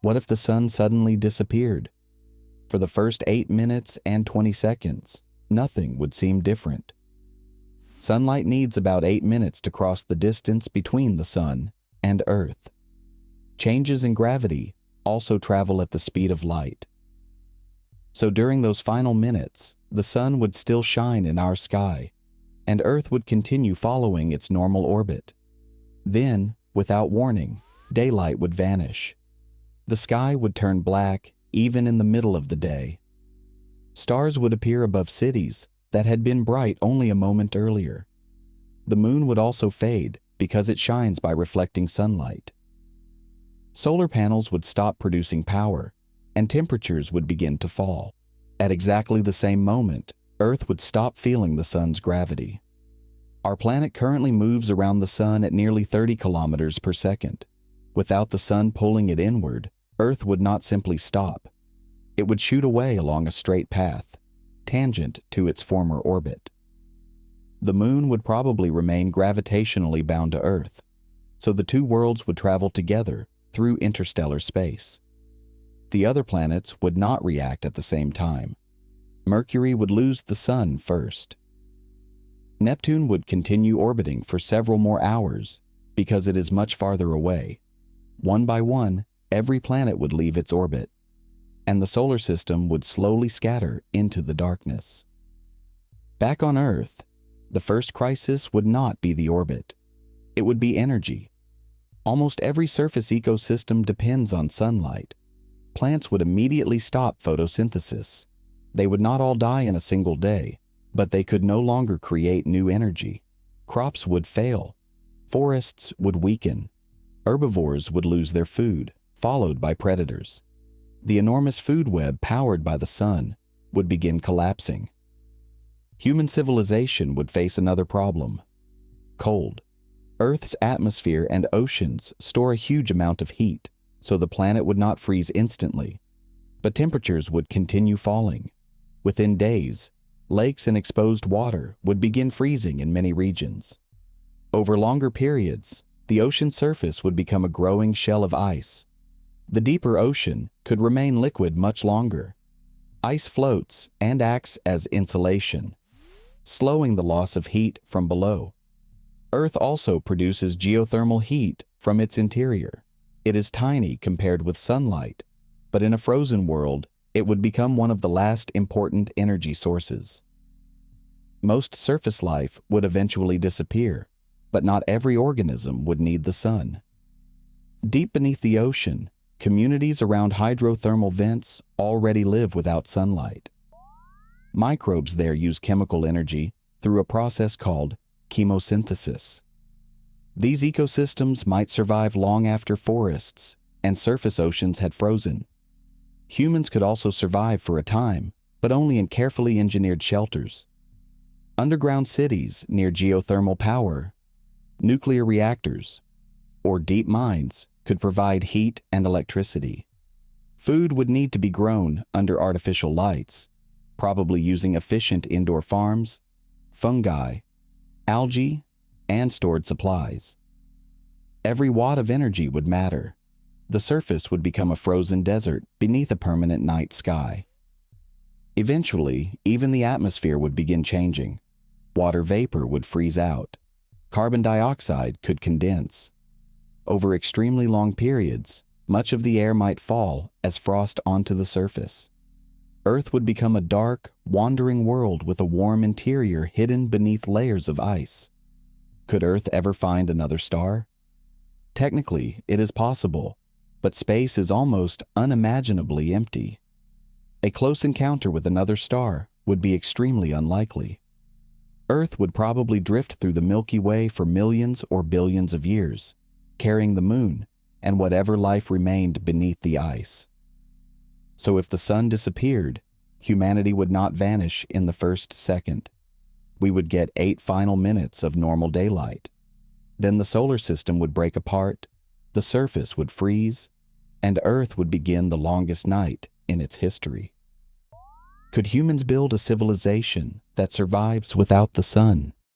What if the sun suddenly disappeared? For the first 8 minutes and 20 seconds, nothing would seem different. Sunlight needs about 8 minutes to cross the distance between the sun and Earth. Changes in gravity also travel at the speed of light. So during those final minutes, the sun would still shine in our sky, and Earth would continue following its normal orbit. Then, without warning, daylight would vanish. The sky would turn black even in the middle of the day. Stars would appear above cities that had been bright only a moment earlier. The moon would also fade because it shines by reflecting sunlight. Solar panels would stop producing power, and temperatures would begin to fall. At exactly the same moment, Earth would stop feeling the sun's gravity. Our planet currently moves around the sun at nearly 30 kilometers per second. Without the sun pulling it inward, Earth would not simply stop. It would shoot away along a straight path, tangent to its former orbit. The moon would probably remain gravitationally bound to Earth, so the two worlds would travel together through interstellar space. The other planets would not react at the same time. Mercury would lose the sun first. Neptune would continue orbiting for several more hours because it is much farther away. One by one, every planet would leave its orbit, and the solar system would slowly scatter into the darkness. Back on Earth, the first crisis would not be the orbit. It would be energy. Almost every surface ecosystem depends on sunlight. Plants would immediately stop photosynthesis. They would not all die in a single day, but they could no longer create new energy. Crops would fail. Forests would weaken. Herbivores would lose their food, followed by predators. The enormous food web powered by the sun would begin collapsing. Human civilization would face another problem: cold. Earth's atmosphere and oceans store a huge amount of heat, so the planet would not freeze instantly. But temperatures would continue falling. Within days, lakes and exposed water would begin freezing in many regions. Over longer periods, the ocean surface would become a growing shell of ice. The deeper ocean could remain liquid much longer. Ice floats and acts as insulation, slowing the loss of heat from below. Earth also produces geothermal heat from its interior. It is tiny compared with sunlight, but in a frozen world, it would become one of the last important energy sources. Most surface life would eventually disappear, but not every organism would need the sun. Deep beneath the ocean, communities around hydrothermal vents already live without sunlight. Microbes there use chemical energy through a process called chemosynthesis. These ecosystems might survive long after forests and surface oceans had frozen. Humans could also survive for a time, but only in carefully engineered shelters. Underground cities near geothermal power, nuclear reactors, or deep mines could provide heat and electricity. Food would need to be grown under artificial lights, probably using efficient indoor farms, fungi, algae, and stored supplies. Every watt of energy would matter. The surface would become a frozen desert beneath a permanent night sky. Eventually, even the atmosphere would begin changing. Water vapor would freeze out. Carbon dioxide could condense. Over extremely long periods, much of the air might fall as frost onto the surface. Earth would become a dark, wandering world with a warm interior hidden beneath layers of ice. Could Earth ever find another star? Technically, it is possible, but space is almost unimaginably empty. A close encounter with another star would be extremely unlikely. Earth would probably drift through the Milky Way for millions or billions of years, carrying the moon and whatever life remained beneath the ice. So if the sun disappeared, humanity would not vanish in the first second. We would get 8 final minutes of normal daylight. Then the solar system would break apart, the surface would freeze, and Earth would begin the longest night in its history. Could humans build a civilization that survives without the sun?